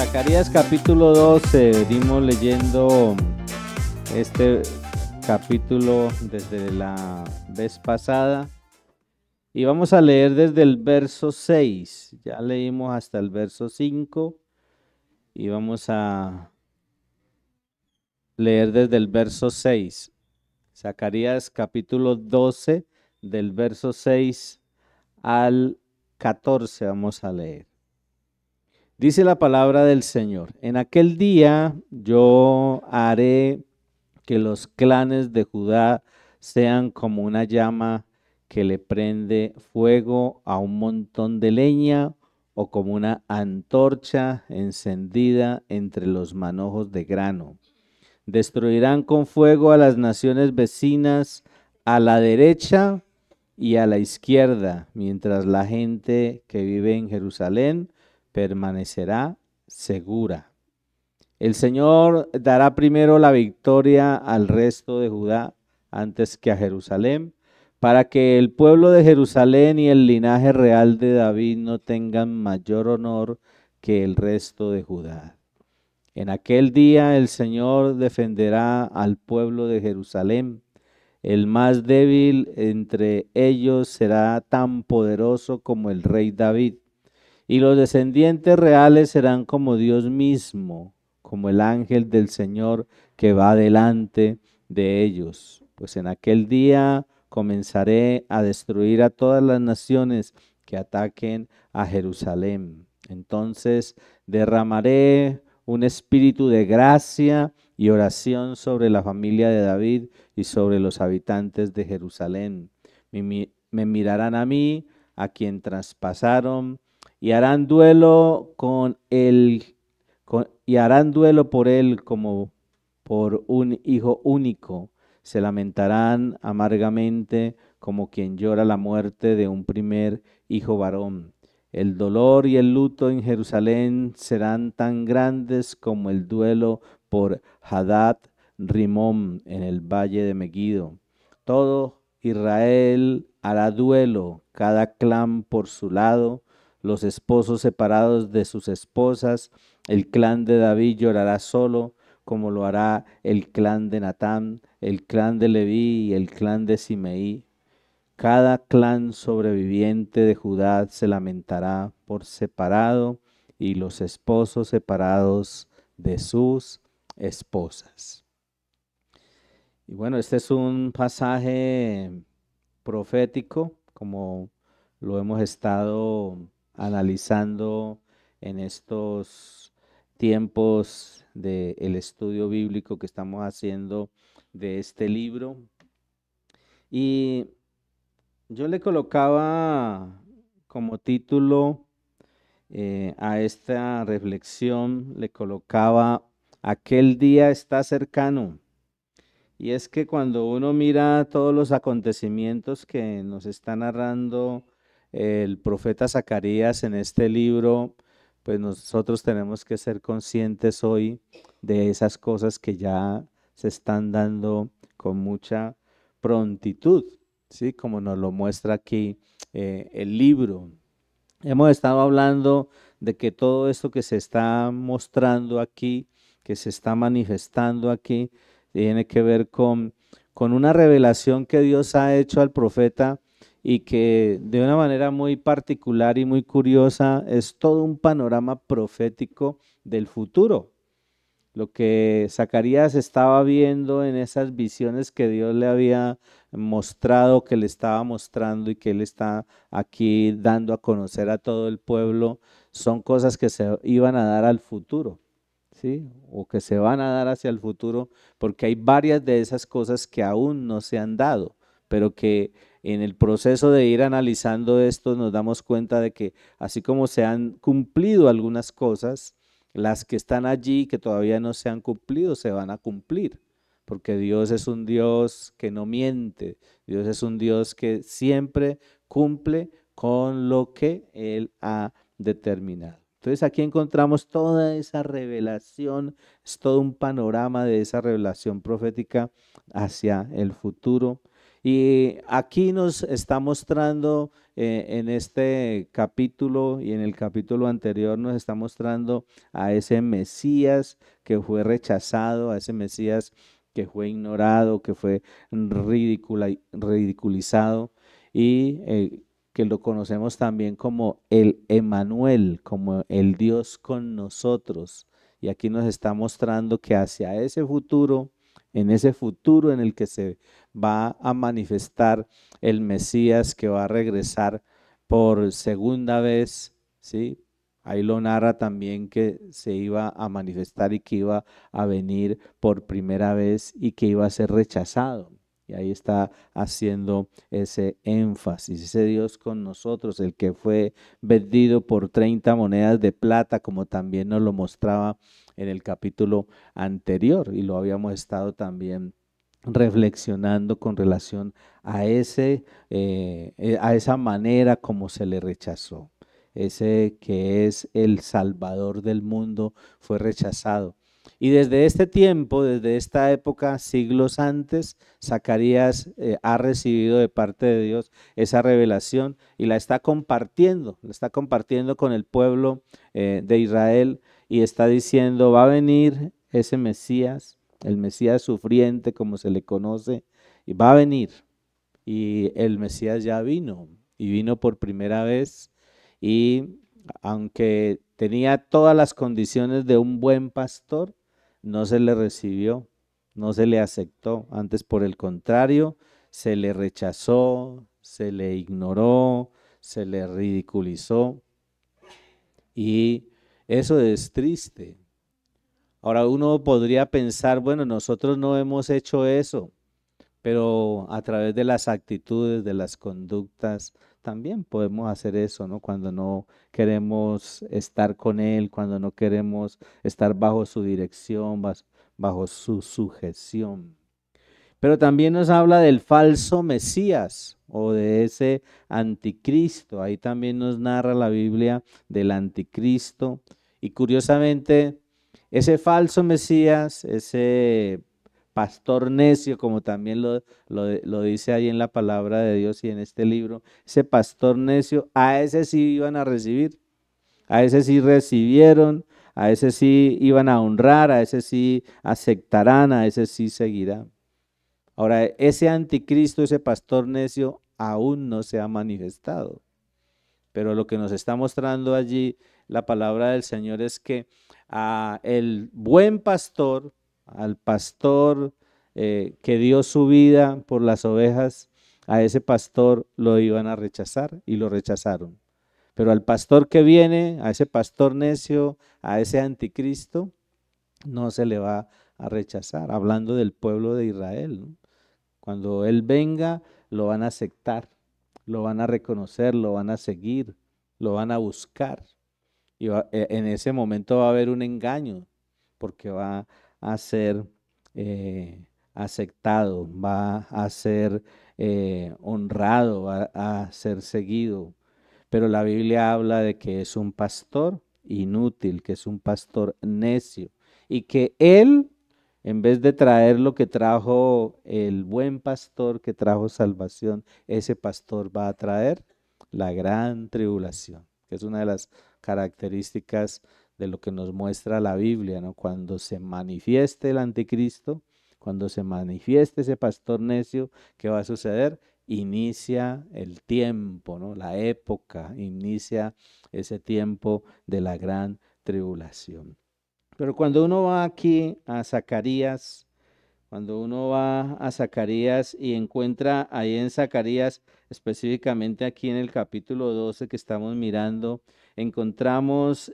Zacarías capítulo 12, venimos leyendo este capítulo desde la vez pasada y vamos a leer desde el verso 6, ya leímos hasta el verso 5 y vamos a leer desde el verso 6. Zacarías capítulo 12, del verso 6 al 14 vamos a leer. Dice la palabra del Señor: en aquel día yo haré que los clanes de Judá sean como una llama que le prende fuego a un montón de leña, o como una antorcha encendida entre los manojos de grano. Destruirán con fuego a las naciones vecinas a la derecha y a la izquierda, mientras la gente que vive en Jerusalén permanecerá segura. El Señor dará primero la victoria al resto de Judá antes que a Jerusalén, para que el pueblo de Jerusalén y el linaje real de David no tengan mayor honor que el resto de Judá. En aquel día el Señor defenderá al pueblo de Jerusalén. El más débil entre ellos será tan poderoso como el rey David, y los descendientes reales serán como Dios mismo, como el ángel del Señor que va delante de ellos. Pues en aquel día comenzaré a destruir a todas las naciones que ataquen a Jerusalén. Entonces derramaré un espíritu de gracia y oración sobre la familia de David y sobre los habitantes de Jerusalén. Me mirarán a mí, a quien traspasaron, y harán duelo por él como por un hijo único. Se lamentarán amargamente como quien llora la muerte de un primer hijo varón. El dolor y el luto en Jerusalén serán tan grandes como el duelo por Hadad Rimón en el valle de Megiddo. Todo Israel hará duelo, cada clan por su lado, los esposos separados de sus esposas. El clan de David llorará solo, como lo hará el clan de Natán, el clan de Leví y el clan de Simeí. Cada clan sobreviviente de Judá se lamentará por separado, y los esposos separados de sus esposas. Y bueno, este es un pasaje profético, como lo hemos estado analizando en estos tiempos del estudio bíblico que estamos haciendo de este libro. Y yo le colocaba como título a esta reflexión, le colocaba: aquel día está cercano. Y es que cuando uno mira todos los acontecimientos que nos está narrando el profeta Zacarías en este libro, pues nosotros tenemos que ser conscientes hoy de esas cosas que ya se están dando con mucha prontitud, ¿sí? Como nos lo muestra aquí el libro. Hemos estado hablando de que todo esto que se está mostrando aquí, que se está manifestando aquí, tiene que ver con una revelación que Dios ha hecho al profeta, y que de una manera muy particular y muy curiosa es todo un panorama profético del futuro. Lo que Zacarías estaba viendo en esas visiones que Dios le había mostrado, que le estaba mostrando y que él está aquí dando a conocer a todo el pueblo, son cosas que se iban a dar al futuro, ¿sí? O que se van a dar hacia el futuro, porque hay varias de esas cosas que aún no se han dado, pero que en el proceso de ir analizando esto nos damos cuenta de que así como se han cumplido algunas cosas, las que están allí que todavía no se han cumplido se van a cumplir, porque Dios es un Dios que no miente, Dios es un Dios que siempre cumple con lo que Él ha determinado. Entonces aquí encontramos toda esa revelación, es todo un panorama de esa revelación profética hacia el futuro. Y aquí nos está mostrando en este capítulo y en el capítulo anterior nos está mostrando a ese Mesías que fue rechazado, a ese Mesías que fue ignorado, que fue ridiculizado y que lo conocemos también como el Emanuel, como el Dios con nosotros. Y aquí nos está mostrando que hacia ese futuro, en ese futuro en el que se va a manifestar el Mesías que va a regresar por segunda vez, ¿sí? Ahí lo narra también que se iba a manifestar y que iba a venir por primera vez y que iba a ser rechazado. Y ahí está haciendo ese énfasis, ese Dios con nosotros, el que fue vendido por 30 monedas de plata, como también nos lo mostraba en el capítulo anterior y lo habíamos estado también reflexionando con relación a a esa manera como se le rechazó. Ese que es el Salvador del mundo fue rechazado. Y desde este tiempo, desde esta época, siglos antes, Zacarías ha recibido de parte de Dios esa revelación y la está compartiendo con el pueblo de Israel y está diciendo, va a venir ese Mesías, el Mesías sufriente como se le conoce, y va a venir. Y el Mesías ya vino y vino por primera vez y aunque tenía todas las condiciones de un buen pastor, no se le recibió, no se le aceptó, antes por el contrario, se le rechazó, se le ignoró, se le ridiculizó y eso es triste. Ahora uno podría pensar, bueno, nosotros no hemos hecho eso, pero a través de las actitudes, de las conductas, también podemos hacer eso, ¿no? Cuando no queremos estar con Él, cuando no queremos estar bajo su dirección, bajo su sujeción. Pero también nos habla del falso Mesías o de ese anticristo. Ahí también nos narra la Biblia del anticristo. Y curiosamente, ese falso Mesías, ese pastor necio, como también lo dice ahí en la palabra de Dios y en este libro, ese pastor necio, a ese sí iban a recibir, a ese sí recibieron, a ese sí iban a honrar, a ese sí aceptarán, a ese sí seguirán. Ahora, ese anticristo, ese pastor necio, aún no se ha manifestado. Pero lo que nos está mostrando allí la palabra del Señor es que a el buen pastor, al pastor que dio su vida por las ovejas, a ese pastor lo iban a rechazar y lo rechazaron. Pero al pastor que viene, a ese pastor necio, a ese anticristo, no se le va a rechazar, hablando del pueblo de Israel, ¿no? Cuando Él venga, lo van a aceptar, lo van a reconocer, lo van a seguir, lo van a buscar. Y en ese momento va a haber un engaño, porque va a ser aceptado, va a ser honrado, va a ser seguido. Pero la Biblia habla de que es un pastor inútil, que es un pastor necio, y que Él en vez de traer lo que trajo el buen pastor que trajo salvación, ese pastor va a traer la gran tribulación, que es una de las características de lo que nos muestra la Biblia, ¿no? Cuando se manifieste el anticristo, cuando se manifieste ese pastor necio, ¿qué va a suceder? Inicia el tiempo, ¿no? La época, inicia ese tiempo de la gran tribulación. Pero cuando uno va aquí a Zacarías, cuando uno va a Zacarías y encuentra ahí en Zacarías, específicamente aquí en el capítulo 12 que estamos mirando, encontramos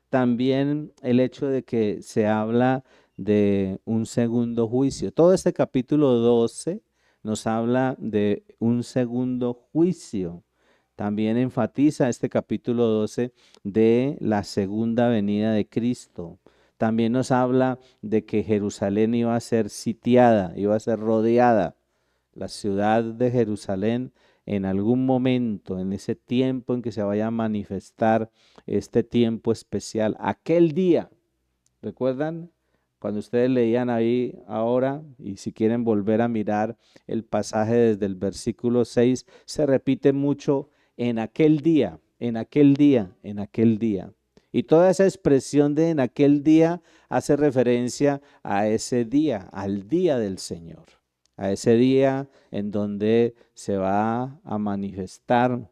también el hecho de que se habla de un segundo juicio. Todo este capítulo 12 nos habla de un segundo juicio. También enfatiza este capítulo 12 de la segunda venida de Cristo. También nos habla de que Jerusalén iba a ser sitiada, iba a ser rodeada. La ciudad de Jerusalén en algún momento, en ese tiempo en que se vaya a manifestar este tiempo especial, aquel día, ¿recuerdan? Cuando ustedes leían ahí ahora, y si quieren volver a mirar el pasaje desde el versículo 6, se repite mucho en aquel día, en aquel día, en aquel día. Y toda esa expresión de en aquel día hace referencia a ese día, al día del Señor, a ese día en donde se va a manifestar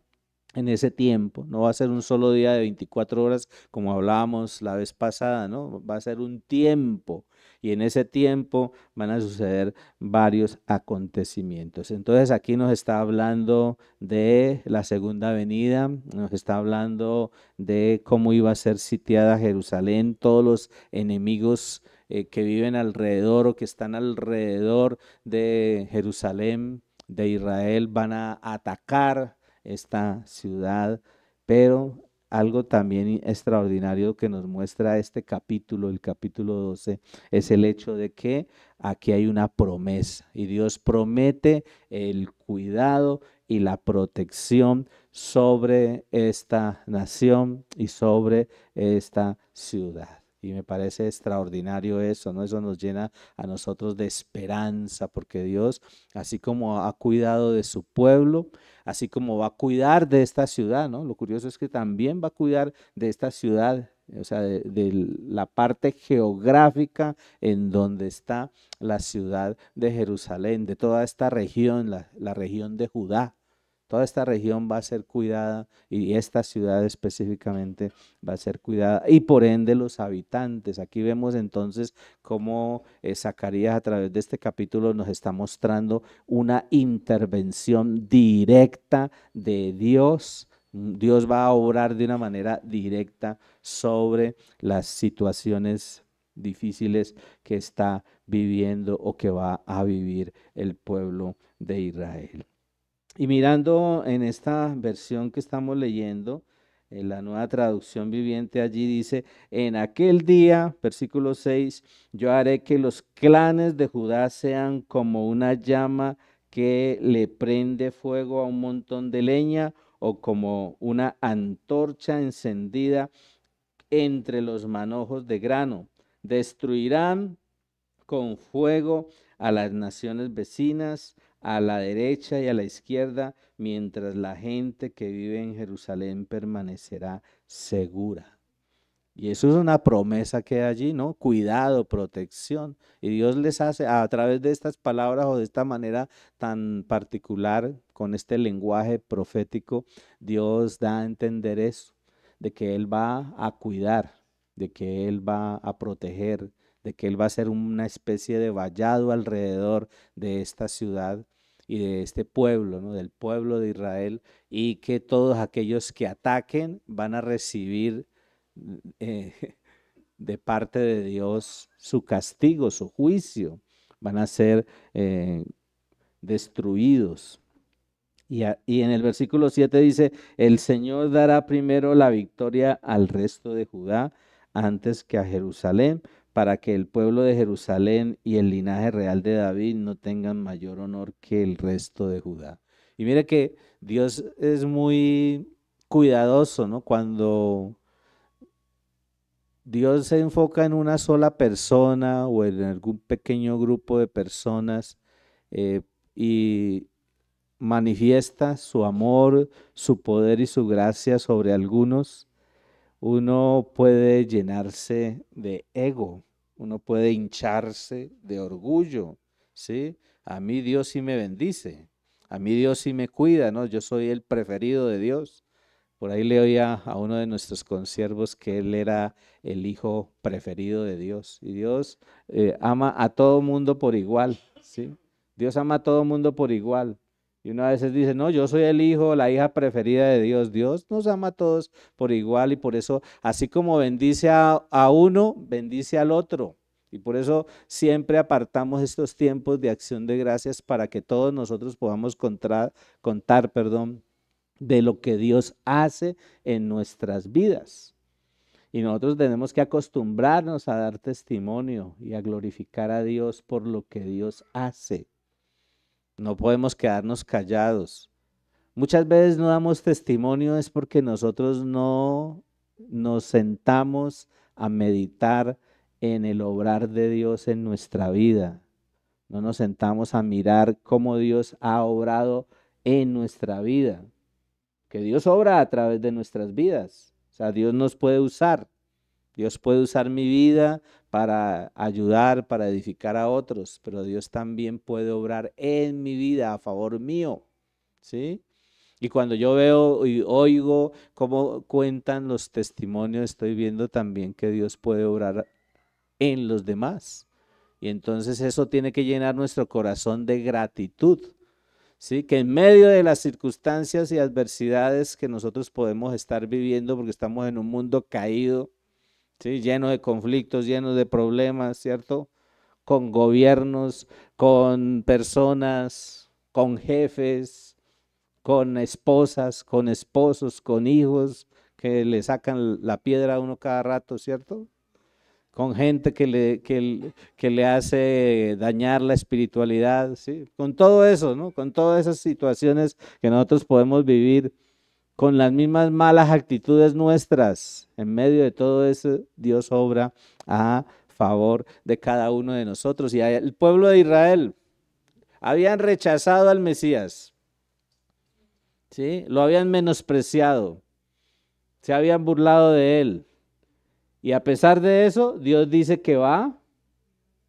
en ese tiempo. No va a ser un solo día de 24 horas como hablábamos la vez pasada, ¿no? Va a ser un tiempo y en ese tiempo van a suceder varios acontecimientos. Entonces aquí nos está hablando de la segunda venida, nos está hablando de cómo iba a ser sitiada Jerusalén, todos los enemigos que viven alrededor o que están alrededor de Jerusalén, de Israel, van a atacar esta ciudad, pero algo también extraordinario que nos muestra este capítulo, el capítulo 12, es el hecho de que aquí hay una promesa y Dios promete el cuidado y la protección sobre esta nación y sobre esta ciudad. Y me parece extraordinario eso, ¿no? Eso nos llena a nosotros de esperanza, porque Dios, así como ha cuidado de su pueblo, así como va a cuidar de esta ciudad, ¿no? Lo curioso es que también va a cuidar de esta ciudad, o sea, de la parte geográfica en donde está la ciudad de Jerusalén, de toda esta región, la región de Judá. Toda esta región va a ser cuidada y esta ciudad específicamente va a ser cuidada y por ende los habitantes. Aquí vemos entonces cómo Zacarías a través de este capítulo nos está mostrando una intervención directa de Dios. Dios va a obrar de una manera directa sobre las situaciones difíciles que está viviendo o que va a vivir el pueblo de Israel. Y mirando en esta versión que estamos leyendo, en la Nueva Traducción Viviente, allí dice, en aquel día, versículo 6, yo haré que los clanes de Judá sean como una llama que le prende fuego a un montón de leña o como una antorcha encendida entre los manojos de grano. Destruirán con fuego a las naciones vecinas, a la derecha y a la izquierda, mientras la gente que vive en Jerusalén permanecerá segura. Y eso es una promesa que hay allí, ¿no? Cuidado, protección. Y Dios les hace a través de estas palabras o de esta manera tan particular, con este lenguaje profético, Dios da a entender eso, de que Él va a cuidar, de que Él va a proteger, de que Él va a ser una especie de vallado alrededor de esta ciudad y de este pueblo, ¿no? Del pueblo de Israel, y que todos aquellos que ataquen van a recibir eh, de parte de Dios su castigo, su juicio, van a ser destruidos. Y en el versículo 7 dice, el Señor dará primero la victoria al resto de Judá antes que a Jerusalén, para que el pueblo de Jerusalén y el linaje real de David no tengan mayor honor que el resto de Judá. Y mire que Dios es muy cuidadoso, ¿no? Cuando Dios se enfoca en una sola persona o en algún pequeño grupo de personas eh, y manifiesta su amor, su poder y su gracia sobre algunos. Uno puede llenarse de ego, uno puede hincharse de orgullo, ¿sí? A mí Dios sí me bendice, a mí Dios sí me cuida, ¿no? Yo soy el preferido de Dios. Por ahí le oía a uno de nuestros consiervos que él era el hijo preferido de Dios. Y Dios ama a todo mundo por igual, ¿sí? Dios ama a todo mundo por igual. Y uno a veces dice, no, yo soy el hijo, la hija preferida de Dios. Dios nos ama a todos por igual y por eso, así como bendice a uno, bendice al otro. Y por eso siempre apartamos estos tiempos de acción de gracias para que todos nosotros podamos contar, de lo que Dios hace en nuestras vidas. Y nosotros tenemos que acostumbrarnos a dar testimonio y a glorificar a Dios por lo que Dios hace. No podemos quedarnos callados. Muchas veces no damos testimonio es porque nosotros no nos sentamos a meditar en el obrar de Dios en nuestra vida. No nos sentamos a mirar cómo Dios ha obrado en nuestra vida. Que Dios obra a través de nuestras vidas. O sea, Dios nos puede usar. Dios puede usar mi vida para ayudar, para edificar a otros, pero Dios también puede obrar en mi vida a favor mío, ¿sí? Y cuando yo veo y oigo cómo cuentan los testimonios, estoy viendo también que Dios puede obrar en los demás. Y entonces eso tiene que llenar nuestro corazón de gratitud, ¿sí? Que en medio de las circunstancias y adversidades que nosotros podemos estar viviendo, porque estamos en un mundo caído, ¿sí? Lleno de conflictos, lleno de problemas, ¿cierto? Con gobiernos, con personas, con jefes, con esposas, con esposos, con hijos que le sacan la piedra a uno cada rato, ¿cierto? Con gente que le hace dañar la espiritualidad, ¿sí? Con todo eso, ¿no? Con todas esas situaciones que nosotros podemos vivir, con las mismas malas actitudes nuestras, en medio de todo eso, Dios obra a favor de cada uno de nosotros. Y el pueblo de Israel habían rechazado al Mesías, ¿sí? Lo habían menospreciado, se habían burlado de él. Y a pesar de eso, Dios dice que va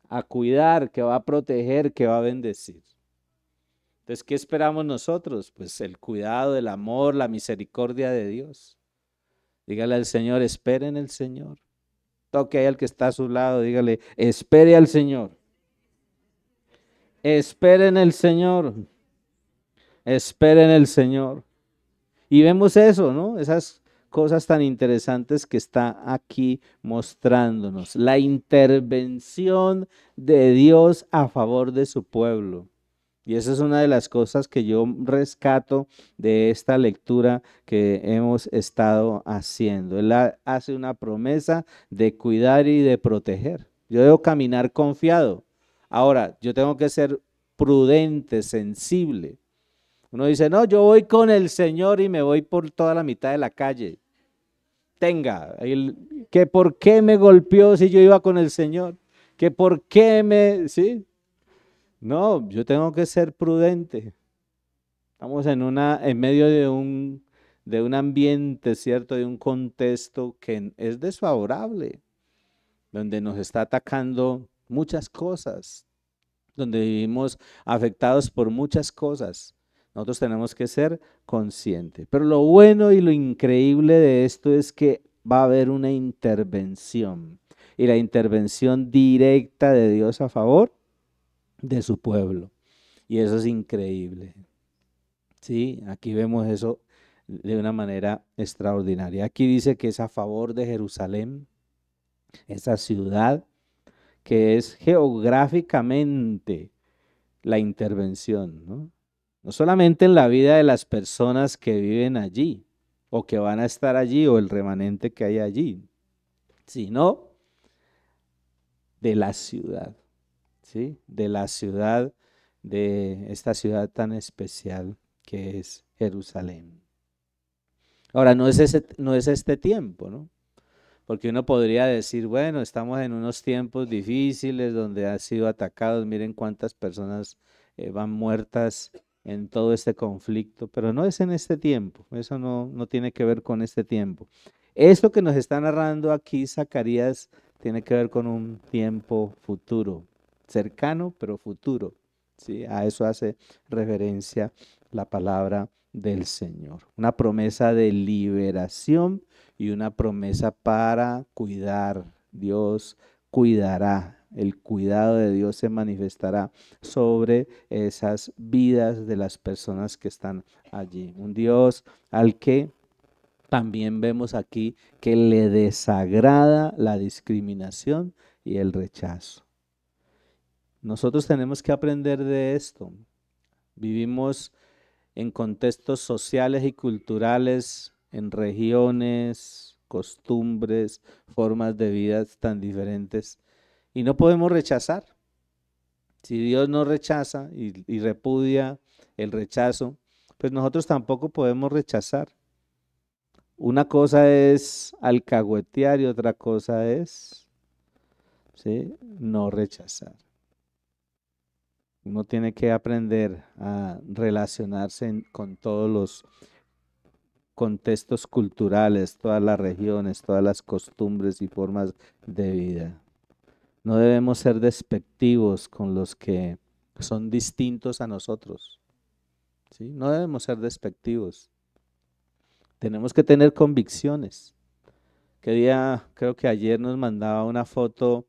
a cuidar, que va a proteger, que va a bendecir. Entonces, ¿qué esperamos nosotros? Pues el cuidado, el amor, la misericordia de Dios. Dígale al Señor, espere en el Señor. Toque ahí al que está a su lado, dígale, espere al Señor. Espere en el Señor. Espere en el Señor. Y vemos eso, ¿no? Esas cosas tan interesantes que está aquí mostrándonos. La intervención de Dios a favor de su pueblo. Y esa es una de las cosas que yo rescato de esta lectura que hemos estado haciendo. Él hace una promesa de cuidar y de proteger. Yo debo caminar confiado. Ahora, yo tengo que ser prudente, sensible. Uno dice, no, yo voy con el Señor y me voy por toda la mitad de la calle. Tenga, que por qué me golpeó si yo iba con el Señor, que por qué ¿sí? No, yo tengo que ser prudente. Estamos en medio de un ambiente, ¿cierto? De un contexto que es desfavorable, donde nos está atacando muchas cosas, donde vivimos afectados por muchas cosas. Nosotros tenemos que ser conscientes. Pero lo bueno y lo increíble de esto es que va a haber una intervención, y la intervención directa de Dios a favor de su pueblo. Y eso es increíble. Sí, aquí vemos eso de una manera extraordinaria. Aquí dice que es a favor de Jerusalén, esa ciudad que es geográficamente la intervención, ¿no? No solamente en la vida de las personas que viven allí o que van a estar allí o el remanente que hay allí, sino de la ciudad, ¿sí? De la ciudad, de esta ciudad tan especial que es Jerusalén. Ahora, no es este tiempo, ¿no? Porque uno podría decir, bueno, estamos en unos tiempos difíciles donde han sido atacados, miren cuántas personas van muertas en todo este conflicto, pero no es en este tiempo, eso no tiene que ver con este tiempo. Esto que nos está narrando aquí Zacarías tiene que ver con un tiempo futuro, cercano pero futuro, ¿sí? A eso hace referencia la palabra del Señor, una promesa de liberación y una promesa para cuidar. Dios cuidará, el cuidado de Dios se manifestará sobre esas vidas de las personas que están allí. Un Dios al que también vemos aquí que le desagrada la discriminación y el rechazo. Nosotros tenemos que aprender de esto. Vivimos en contextos sociales y culturales, en regiones, costumbres, formas de vida tan diferentes, y no podemos rechazar. Si Dios no rechaza y repudia el rechazo, pues nosotros tampoco podemos rechazar. Una cosa es alcahuetear y otra cosa es ¿sí? No rechazar. Uno tiene que aprender a relacionarse con todos los contextos culturales, todas las regiones, todas las costumbres y formas de vida. No debemos ser despectivos con los que son distintos a nosotros, ¿sí? No debemos ser despectivos. Tenemos que tener convicciones. Que día, creo que ayer nos mandaba una foto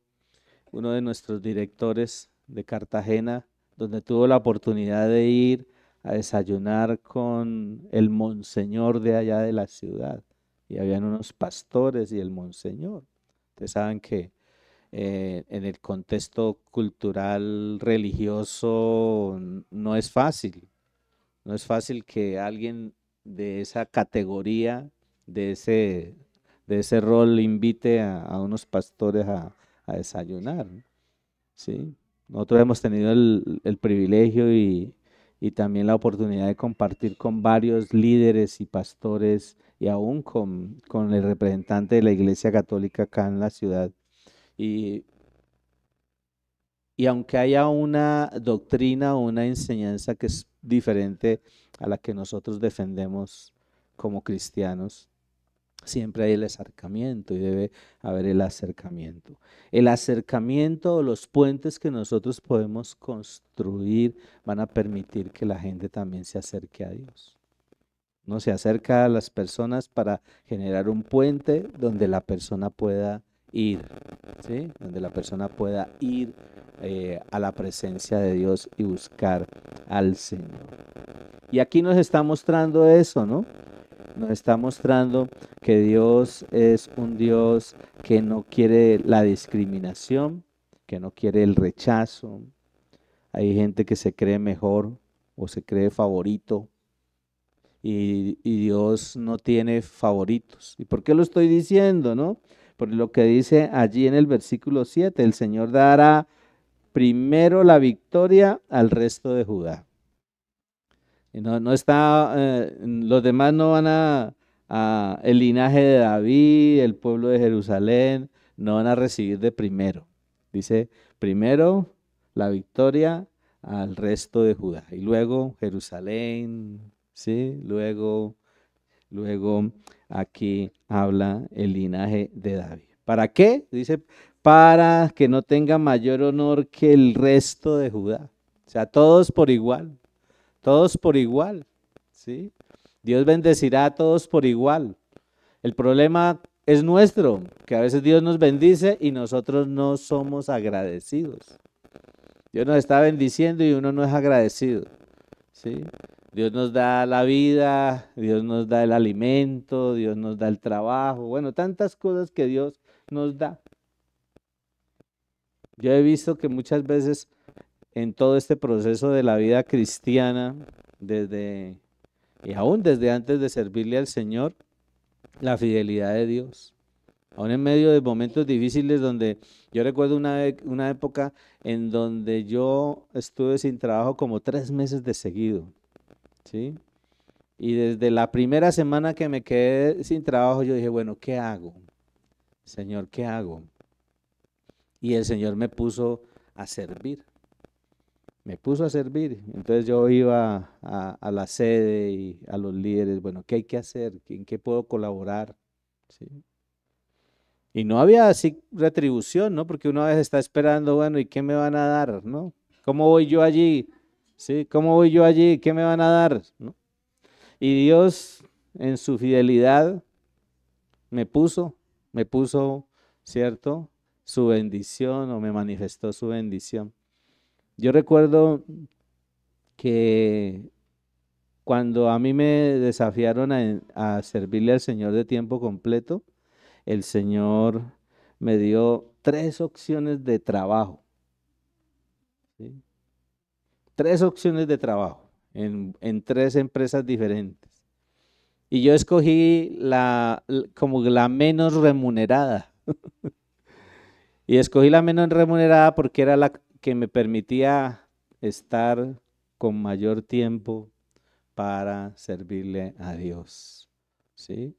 uno de nuestros directores de Cartagena, donde tuvo la oportunidad de ir a desayunar con el monseñor de allá de la ciudad. Y habían unos pastores y el monseñor. Ustedes saben que en el contexto cultural religioso no es fácil. No es fácil que alguien de esa categoría, de ese, de ese rol, invite a unos pastores a desayunar, ¿no? ¿Sí? Nosotros hemos tenido el privilegio y también la oportunidad de compartir con varios líderes y pastores y aún con el representante de la Iglesia Católica acá en la ciudad. Y, y aunque haya una doctrina o una enseñanza que es diferente a la que nosotros defendemos como cristianos, siempre hay el acercamiento y debe haber el acercamiento. El acercamiento o los puentes que nosotros podemos construir van a permitir que la gente también se acerque a Dios. No se acerca a las personas para generar un puente donde la persona pueda ir, ¿sí? Donde la persona pueda ir a la presencia de Dios y buscar al Señor. Y aquí nos está mostrando eso, ¿no? Nos está mostrando que Dios es un Dios que no quiere la discriminación, que no quiere el rechazo. Hay gente que se cree mejor o se cree favorito y Dios no tiene favoritos. ¿Y por qué lo estoy diciendo, no? Por lo que dice allí en el versículo 7, el Señor dará primero la victoria al resto de Judá. Y no está, los demás no van el linaje de David, el pueblo de Jerusalén, no van a recibir de primero. Dice, primero la victoria al resto de Judá y luego Jerusalén, ¿sí? Luego aquí habla el linaje de David. ¿Para qué? Dice, para que no tenga mayor honor que el resto de Judá. O sea, todos por igual. Todos por igual, ¿sí? Dios bendecirá a todos por igual. El problema es nuestro, que a veces Dios nos bendice y nosotros no somos agradecidos. Dios nos está bendiciendo y uno no es agradecido, ¿sí? Dios nos da la vida, Dios nos da el alimento, Dios nos da el trabajo, bueno, tantas cosas que Dios nos da. Yo he visto que muchas veces en todo este proceso de la vida cristiana, y aún desde antes de servirle al Señor, la fidelidad de Dios. Aún en medio de momentos difíciles donde yo recuerdo una época en donde yo estuve sin trabajo como 3 meses de seguido, ¿sí? Y desde la primera semana que me quedé sin trabajo, yo dije, bueno, ¿qué hago? Señor, ¿qué hago? Y el Señor me puso a servir. Me puso a servir. Entonces yo iba a la sede y a los líderes, bueno, ¿qué hay que hacer? ¿En qué puedo colaborar? ¿Sí? Y no había así retribución, ¿no? Porque uno a veces está esperando, bueno, ¿y qué me van a dar? ¿No? ¿Cómo voy yo allí? ¿Sí? ¿Cómo voy yo allí? ¿Qué me van a dar? ¿No? Y Dios en su fidelidad me puso, ¿cierto? Su bendición o me manifestó su bendición. Yo recuerdo que cuando a mí me desafiaron a servirle al Señor de tiempo completo, el Señor me dio 3 opciones de trabajo, ¿sí? 3 opciones de trabajo en 3 empresas diferentes. Y yo escogí como la menos remunerada. Y escogí la menos remunerada porque era la que me permitía estar con mayor tiempo para servirle a Dios, ¿sí?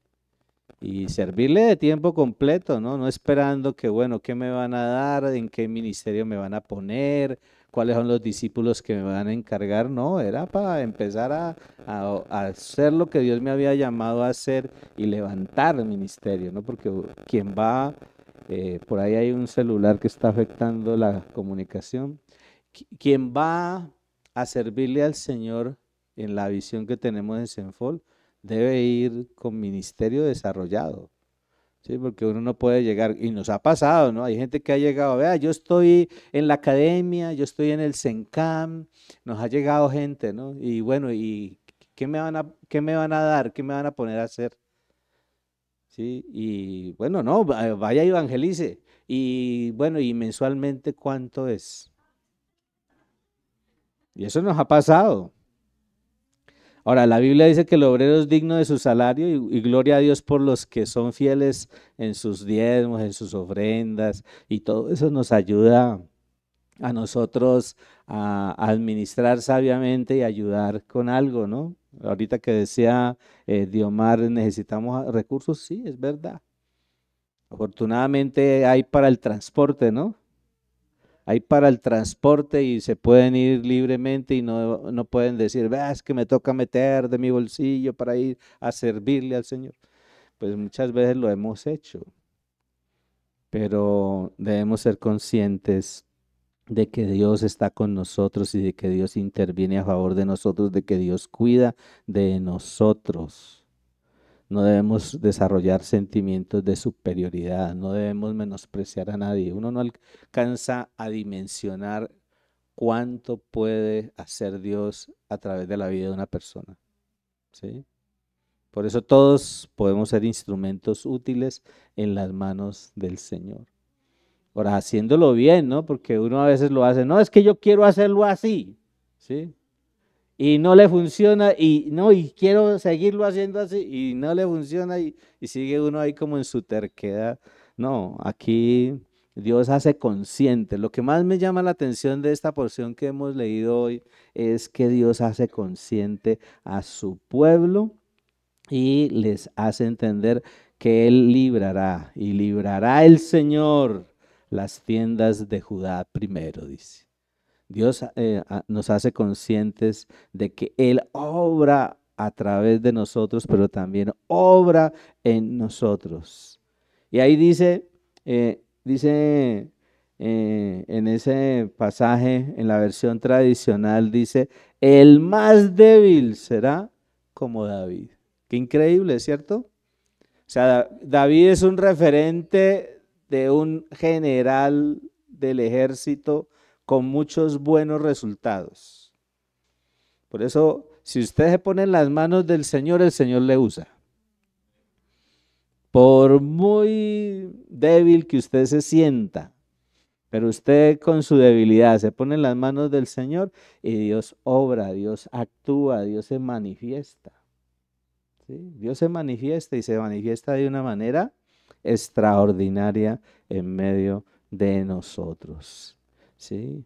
y servirle de tiempo completo, ¿no? No esperando que, bueno, ¿qué me van a dar? ¿En qué ministerio me van a poner? ¿Cuáles son los discípulos que me van a encargar? No, era para empezar a hacer lo que Dios me había llamado a hacer y levantar el ministerio, ¿no? Porque quien va, por ahí hay un celular que está afectando la comunicación. Quien va a servirle al Señor en la visión que tenemos en Senfol, debe ir con ministerio desarrollado, ¿sí? Porque uno no puede llegar, y nos ha pasado, ¿no? Hay gente que ha llegado, vea, yo estoy en la academia, yo estoy en el CENCAM, nos ha llegado gente, ¿no? Y bueno, ¿y qué me van a dar? ¿Qué me van a poner a hacer? ¿Sí? Y bueno, no, vaya y evangelice. Y bueno, y mensualmente, ¿cuánto es? Y eso nos ha pasado. Ahora, la Biblia dice que el obrero es digno de su salario y gloria a Dios por los que son fieles en sus diezmos, en sus ofrendas, y todo eso nos ayuda a nosotros a administrar sabiamente y ayudar con algo, ¿no? Ahorita que decía Diomar, necesitamos recursos, sí, es verdad. Afortunadamente hay para el transporte, ¿no? Hay para el transporte y se pueden ir libremente y no pueden decir, "Vea, es que me toca meter de mi bolsillo para ir a servirle al Señor". Pues muchas veces lo hemos hecho, pero debemos ser conscientes de que Dios está con nosotros y de que Dios interviene a favor de nosotros, de que Dios cuida de nosotros. No debemos desarrollar sentimientos de superioridad, no debemos menospreciar a nadie. Uno no alcanza a dimensionar cuánto puede hacer Dios a través de la vida de una persona, ¿sí? Por eso todos podemos ser instrumentos útiles en las manos del Señor. Ahora, haciéndolo bien, ¿no? Porque uno a veces lo hace, no, es que yo quiero hacerlo así, ¿sí? Y no le funciona y no, y quiero seguirlo haciendo así y no le funciona y sigue uno ahí como en su terquedad. No, aquí Dios hace consciente. Lo que más me llama la atención de esta porción que hemos leído hoy es que Dios hace consciente a su pueblo y les hace entender que Él librará y librará el Señor las tiendas de Judá primero, dice. Dios nos hace conscientes de que Él obra a través de nosotros, pero también obra en nosotros. Y ahí dice en ese pasaje, en la versión tradicional, dice, el más débil será como David. Qué increíble, ¿cierto? O sea, David es un referente de un general del ejército con muchos buenos resultados. Por eso, si usted se pone en las manos del Señor, el Señor le usa. Por muy débil que usted se sienta, pero usted con su debilidad se pone en las manos del Señor y Dios obra, Dios actúa, Dios se manifiesta. ¿Sí? Dios se manifiesta y se manifiesta de una manera extraordinaria en medio de nosotros. ¿Sí?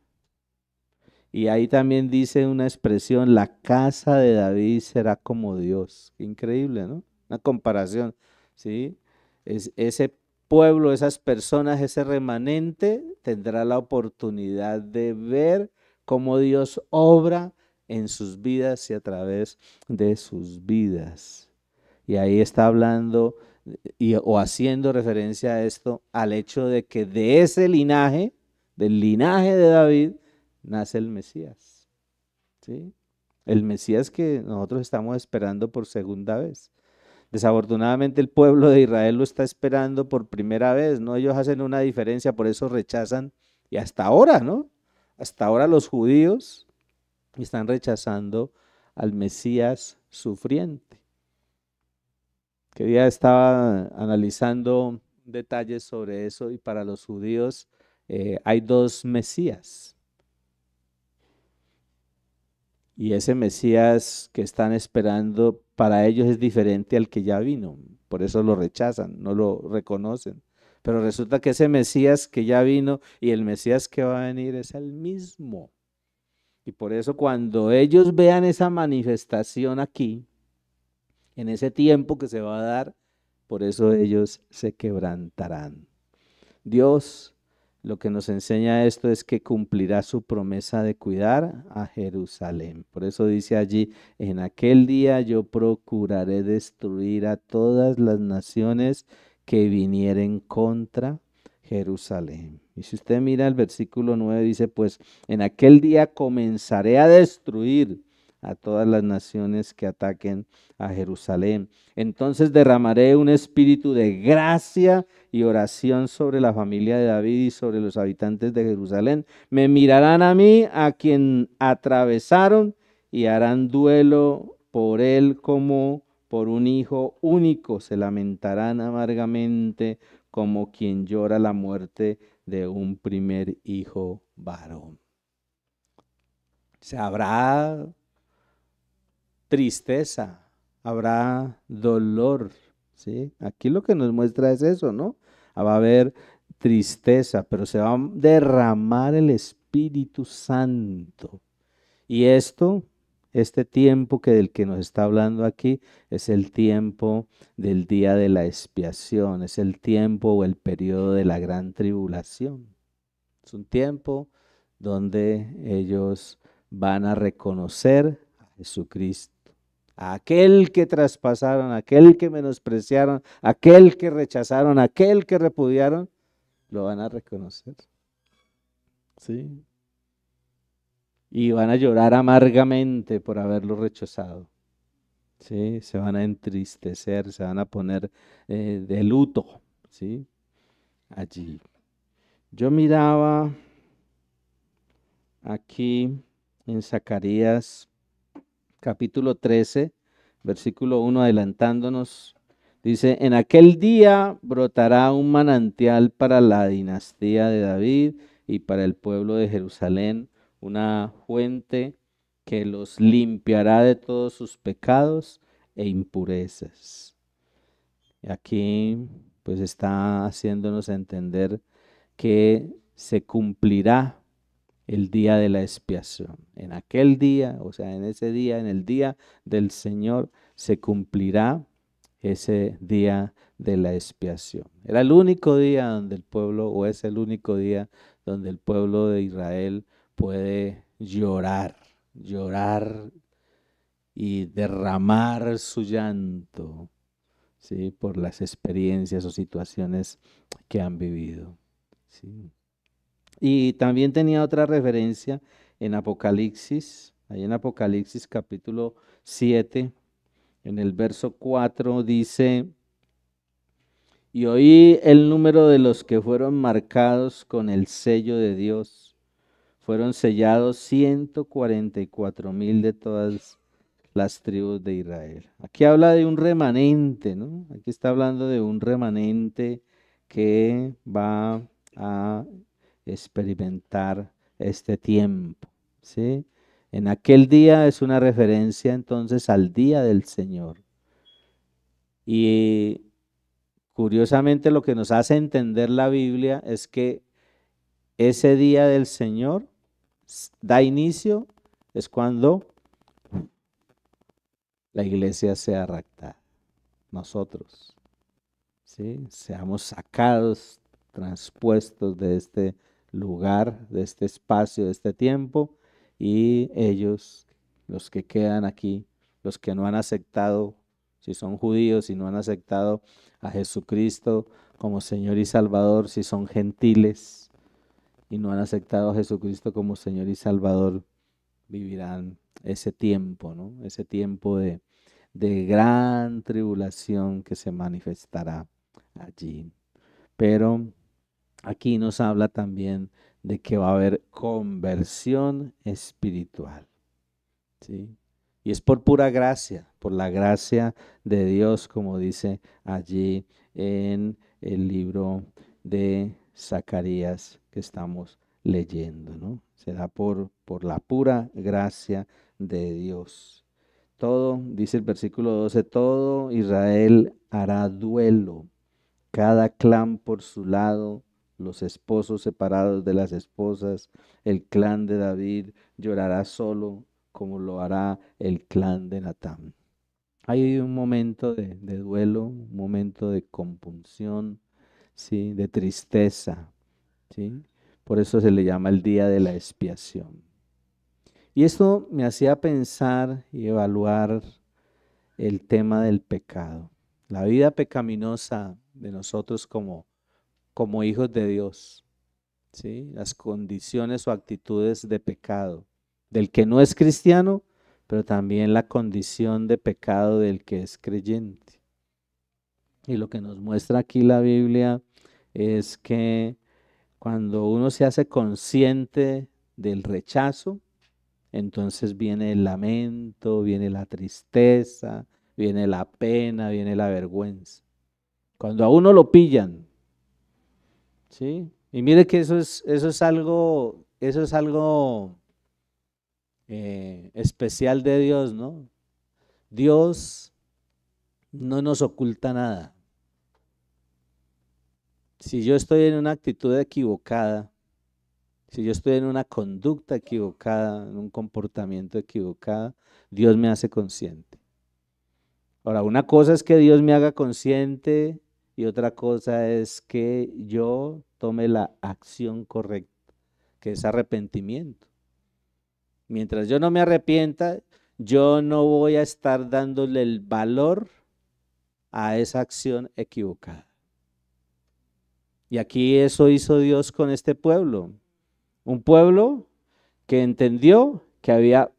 Y ahí también dice una expresión, la casa de David será como Dios. Qué increíble, ¿no? Una comparación, ¿sí? Ese pueblo, esas personas, ese remanente tendrá la oportunidad de ver cómo Dios obra en sus vidas y a través de sus vidas. Y ahí está hablando o haciendo referencia a esto, al hecho de que de ese linaje, del linaje de David, nace el Mesías, ¿sí? El Mesías que nosotros estamos esperando por segunda vez. Desafortunadamente el pueblo de Israel lo está esperando por primera vez, ¿no? Ellos hacen una diferencia, por eso rechazan, y hasta ahora, ¿no? Hasta ahora los judíos están rechazando al Mesías sufriente. Que día estaba analizando detalles sobre eso y para los judíos hay dos Mesías. Y ese Mesías que están esperando para ellos es diferente al que ya vino. Por eso lo rechazan, no lo reconocen. Pero resulta que ese Mesías que ya vino y el Mesías que va a venir es el mismo. Y por eso cuando ellos vean esa manifestación aquí, en ese tiempo que se va a dar, por eso ellos se quebrantarán. Dios, lo que nos enseña esto es que cumplirá su promesa de cuidar a Jerusalén. Por eso dice allí, en aquel día yo procuraré destruir a todas las naciones que vinieren contra Jerusalén. Y si usted mira el versículo 9, dice, pues en aquel día comenzaré a destruir a todas las naciones que ataquen a Jerusalén. Entonces derramaré un espíritu de gracia y oración sobre la familia de David y sobre los habitantes de Jerusalén. Me mirarán a mí, a quien atravesaron, y harán duelo por él como por un hijo único. Se lamentarán amargamente como quien llora la muerte de un primer hijo varón. Se habrá tristeza, habrá dolor, ¿sí? Aquí lo que nos muestra es eso, ¿no? Va a haber tristeza, pero se va a derramar el Espíritu Santo. Y este tiempo del que nos está hablando aquí, es el tiempo del día de la expiación, es el tiempo o el periodo de la gran tribulación. Es un tiempo donde ellos van a reconocer a Jesucristo, a aquel que traspasaron, a aquel que menospreciaron, a aquel que rechazaron, a aquel que repudiaron, lo van a reconocer. ¿Sí? Y van a llorar amargamente por haberlo rechazado. ¿Sí? Se van a entristecer, se van a poner de luto, ¿sí? Allí. Yo miraba aquí en Zacarías capítulo 13, versículo 1, adelantándonos, dice, en aquel día brotará un manantial para la dinastía de David y para el pueblo de Jerusalén, una fuente que los limpiará de todos sus pecados e impurezas. Y aquí pues está haciéndonos entender que se cumplirá el día de la expiación. En aquel día, o sea, en ese día, en el día del Señor, se cumplirá ese día de la expiación. Era el único día donde el pueblo, o es el único día donde el pueblo de Israel puede llorar, llorar y derramar su llanto, ¿sí? Por las experiencias o situaciones que han vivido, ¿sí? Y también tenía otra referencia en Apocalipsis, ahí en Apocalipsis capítulo 7, en el verso 4 dice, y oí el número de los que fueron marcados con el sello de Dios. Fueron sellados 144,000 de todas las tribus de Israel. Aquí habla de un remanente, ¿no? Aquí está hablando de un remanente que va a experimentar este tiempo, ¿sí? En aquel día es una referencia entonces al día del Señor. Y curiosamente lo que nos hace entender la Biblia es que ese día del Señor da inicio, es cuando la iglesia sea raptada, nosotros, ¿sí? Seamos sacados, transpuestos de este lugar, de este espacio, de este tiempo, y ellos, los que quedan aquí, los que no han aceptado, si son judíos, si no han aceptado a Jesucristo como Señor y Salvador, si son gentiles y no han aceptado a Jesucristo como Señor y Salvador, vivirán ese tiempo, ¿no? Ese tiempo de gran tribulación que se manifestará allí. Pero aquí nos habla también de que va a haber conversión espiritual, ¿sí? Y es por pura gracia, por la gracia de Dios, como dice allí en el libro de Zacarías que estamos leyendo, ¿no? Será por la pura gracia de Dios. Todo, dice el versículo 12, todo Israel hará duelo, cada clan por su lado, los esposos separados de las esposas, el clan de David llorará solo como lo hará el clan de Natán. Hay un momento de duelo, un momento de compunción, ¿sí? De tristeza, ¿sí? Por eso se le llama el día de la expiación. Y esto me hacía pensar y evaluar el tema del pecado, la vida pecaminosa de nosotros como hijos de Dios, ¿sí? Las condiciones o actitudes de pecado del que no es cristiano, pero también la condición de pecado del que es creyente. Y lo que nos muestra aquí la Biblia es que cuando uno se hace consciente del rechazo, entonces viene el lamento, viene la tristeza, viene la pena, viene la vergüenza. Cuando a uno lo pillan, ¿sí? Y mire que eso es algo especial de Dios, ¿no? Dios no nos oculta nada. Si yo estoy en una actitud equivocada, si yo estoy en una conducta equivocada, en un comportamiento equivocado, Dios me hace consciente. Ahora, una cosa es que Dios me haga consciente y otra cosa es que yo tome la acción correcta, que es arrepentimiento. Mientras yo no me arrepienta, yo no voy a estar dándole el valor a esa acción equivocada. Y aquí eso hizo Dios con este pueblo. Un pueblo que entendió que había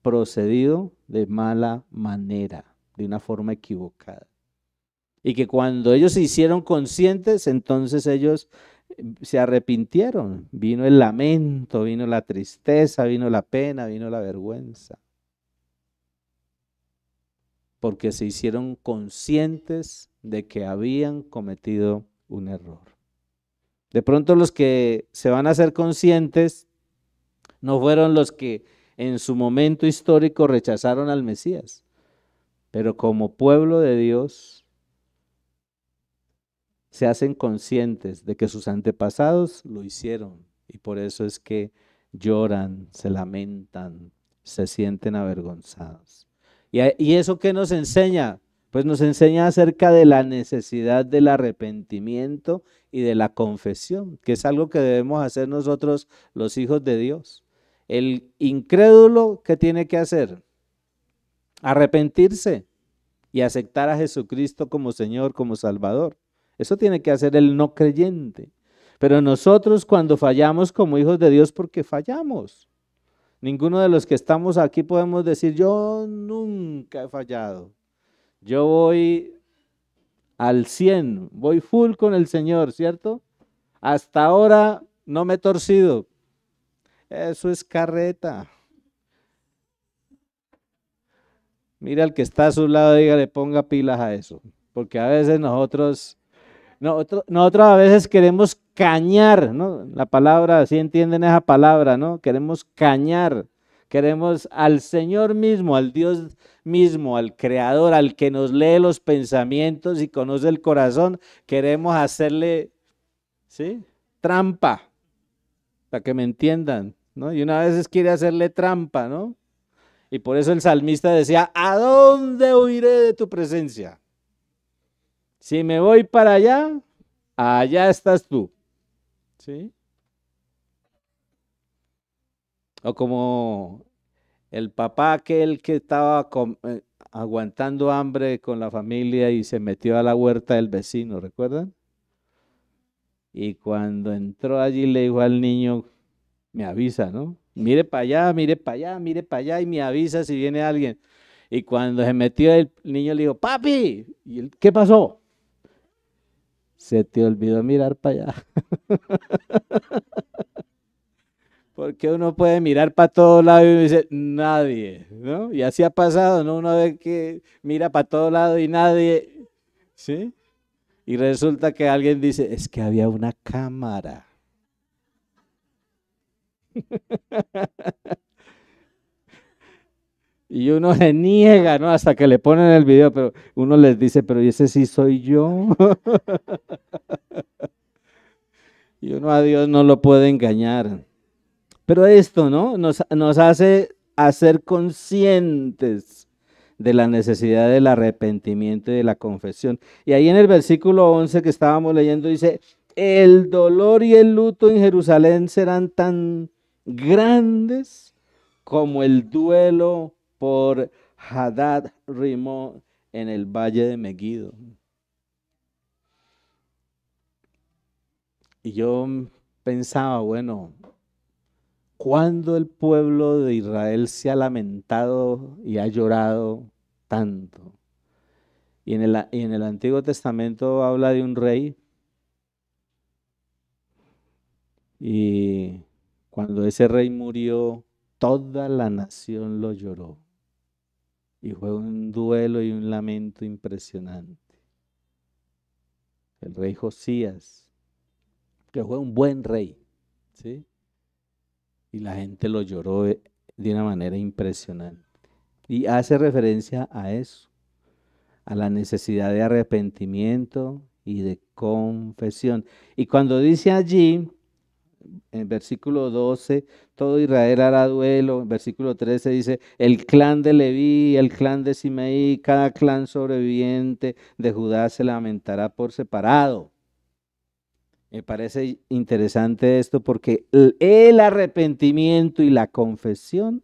procedido de mala manera, de una forma equivocada. Y que cuando ellos se hicieron conscientes, entonces ellos se arrepintieron. Vino el lamento, vino la tristeza, vino la pena, vino la vergüenza. Porque se hicieron conscientes de que habían cometido un error. De pronto los que se van a hacer conscientes no fueron los que en su momento histórico rechazaron al Mesías, pero como pueblo de Dios se hacen conscientes de que sus antepasados lo hicieron y por eso es que lloran, se lamentan, se sienten avergonzados. ¿Y eso qué nos enseña? Pues nos enseña acerca de la necesidad del arrepentimiento y de la confesión, que es algo que debemos hacer nosotros los hijos de Dios. El incrédulo, ¿qué tiene que hacer? Arrepentirse y aceptar a Jesucristo como Señor, como Salvador. Eso tiene que hacer el no creyente. Pero nosotros cuando fallamos como hijos de Dios, porque fallamos. Ninguno de los que estamos aquí podemos decir, yo nunca he fallado. Yo voy al 100, voy full con el Señor, ¿cierto? Hasta ahora no me he torcido. Eso es carreta. Mira al que está a su lado, dígale, ponga pilas a eso. Porque a veces nosotros a veces queremos cañar, ¿no? La palabra, ¿sí entienden esa palabra, no? Queremos cañar, queremos al Señor mismo, al Dios mismo, al Creador, al que nos lee los pensamientos y conoce el corazón, queremos hacerle, ¿sí? Trampa, para que me entiendan, ¿no? Y una vez quiere hacerle trampa, ¿no? Y por eso el salmista decía, ¿a dónde huiré de tu presencia? Si me voy para allá, allá estás tú, ¿sí? O como el papá aquel que estaba aguantando hambre con la familia y se metió a la huerta del vecino, ¿recuerdan? Y cuando entró allí le dijo al niño, me avisa, ¿no? Mire para allá, mire para allá, mire para allá y me avisa si viene alguien. Y cuando se metió el niño le dijo, papi, ¿y qué pasó? Se te olvidó mirar para allá. Porque uno puede mirar para todos lados y uno dice, nadie, ¿no? Y así ha pasado, ¿no? Uno ve que mira para todos lados y nadie, ¿sí? Y resulta que alguien dice, es que había una cámara. Y uno se niega, ¿no? Hasta que le ponen el video, pero uno les dice, pero ese sí soy yo. Y uno a Dios no lo puede engañar. Pero esto, ¿no? Nos hace hacer conscientes de la necesidad del arrepentimiento y de la confesión. Y ahí en el versículo 11 que estábamos leyendo dice, el dolor y el luto en Jerusalén serán tan grandes como el duelo por Hadad Rimón en el valle de Megiddo. Y yo pensaba, bueno, ¿cuándo el pueblo de Israel se ha lamentado y ha llorado tanto? Y en el Antiguo Testamento habla de un rey y cuando ese rey murió, toda la nación lo lloró. Y fue un duelo y un lamento impresionante. El rey Josías, que fue un buen rey, ¿sí? Y la gente lo lloró de una manera impresionante. Y hace referencia a eso, a la necesidad de arrepentimiento y de confesión. Y cuando dice allí, en versículo 12, todo Israel hará duelo. En versículo 13 dice, el clan de Leví, el clan de Simeí, cada clan sobreviviente de Judá se lamentará por separado. Me parece interesante esto porque el arrepentimiento y la confesión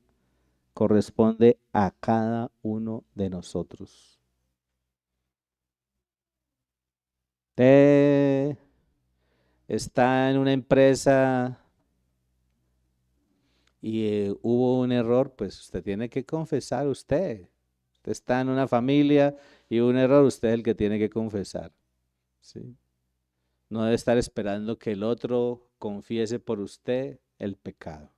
corresponde a cada uno de nosotros. Usted está en una empresa y hubo un error, pues usted tiene que confesar usted. Usted está en una familia y hubo un error, usted es el que tiene que confesar. ¿Sí? No debe estar esperando que el otro confiese por usted el pecado.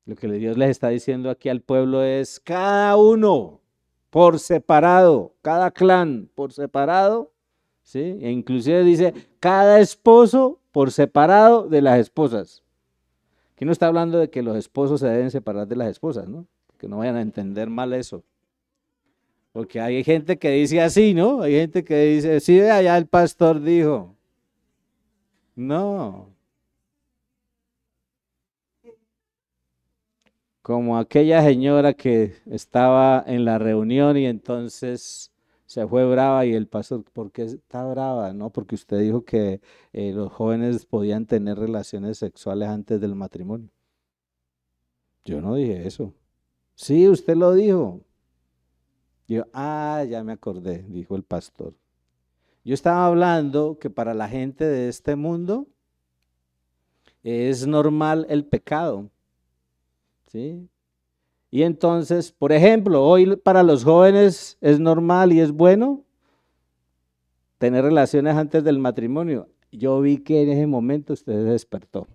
Lo que Dios les está diciendo aquí al pueblo es cada uno por separado, cada clan por separado, ¿sí? E inclusive dice cada esposo por separado de las esposas. Aquí no está hablando de que los esposos se deben separar de las esposas, ¿no? Que no vayan a entender mal eso. Porque hay gente que dice así, ¿no? Hay gente que dice, sí, allá el pastor dijo. No, como aquella señora que estaba en la reunión y entonces se fue brava y el pastor, ¿por qué está brava? No, porque usted dijo que los jóvenes podían tener relaciones sexuales antes del matrimonio. Yo no dije eso. Sí, usted lo dijo. Yo, ya me acordé, dijo el pastor. Yo estaba hablando que para la gente de este mundo es normal el pecado, ¿sí? Y entonces, por ejemplo, hoy para los jóvenes es normal y es bueno tener relaciones antes del matrimonio. Yo vi que en ese momento usted se despertó.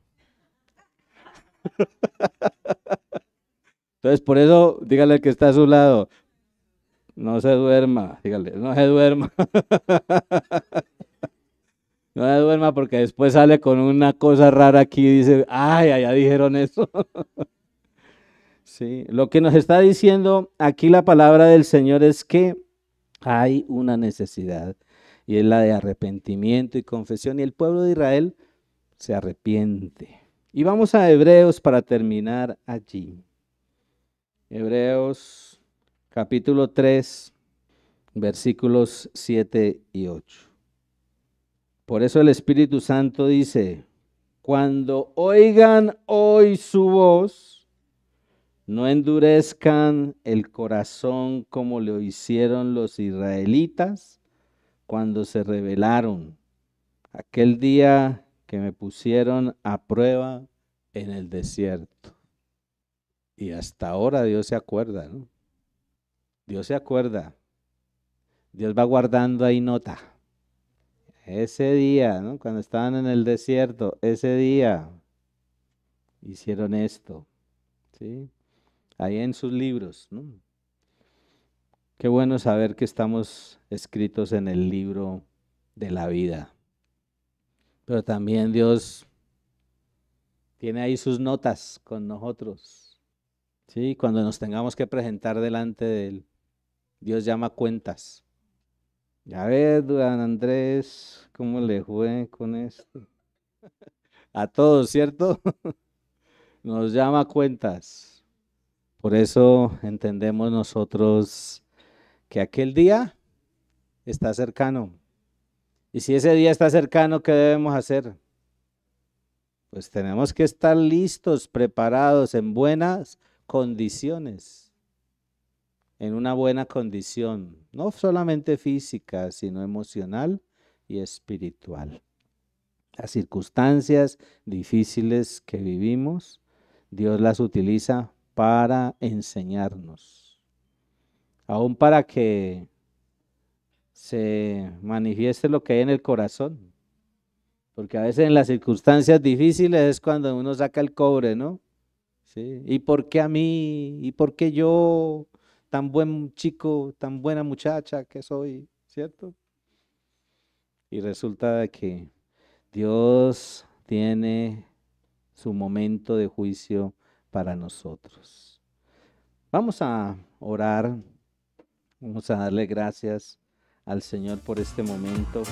Entonces, por eso, dígale al que está a su lado, no se duerma, dígale, no se duerma. No se duerma porque después sale con una cosa rara aquí y dice, ay, allá dijeron eso. Sí, lo que nos está diciendo aquí la palabra del Señor es que hay una necesidad y es la de arrepentimiento y confesión y el pueblo de Israel se arrepiente. Y vamos a Hebreos para terminar allí. Hebreos capítulo 3, versículos 7 y 8. Por eso el Espíritu Santo dice, cuando oigan hoy su voz, no endurezcan el corazón como lo hicieron los israelitas cuando se rebelaron, aquel día que me pusieron a prueba en el desierto. Y hasta ahora Dios se acuerda, ¿no? Dios se acuerda. Dios va guardando ahí nota. Ese día, ¿no? Cuando estaban en el desierto, ese día hicieron esto, ¿sí? Ahí en sus libros, ¿no? Qué bueno saber que estamos escritos en el libro de la vida. Pero también Dios tiene ahí sus notas con nosotros, ¿sí? Cuando nos tengamos que presentar delante de Él, Dios llama cuentas. A ver, don Andrés, ¿cómo le fue con esto? A todos, ¿cierto? Nos llama cuentas. Por eso entendemos nosotros que aquel día está cercano. Y si ese día está cercano, ¿qué debemos hacer? Pues tenemos que estar listos, preparados, en buenas condiciones, en una buena condición, no solamente física, sino emocional y espiritual. Las circunstancias difíciles que vivimos, Dios las utiliza para enseñarnos, aún para que se manifieste lo que hay en el corazón. Porque a veces en las circunstancias difíciles es cuando uno saca el cobre, ¿no? ¿Sí? ¿Y por qué a mí? ¿Y por qué yo, tan buen chico, tan buena muchacha que soy? ¿Cierto? Y resulta de que Dios tiene su momento de juicio para nosotros. Vamos a orar, vamos a darle gracias al Señor por este momento.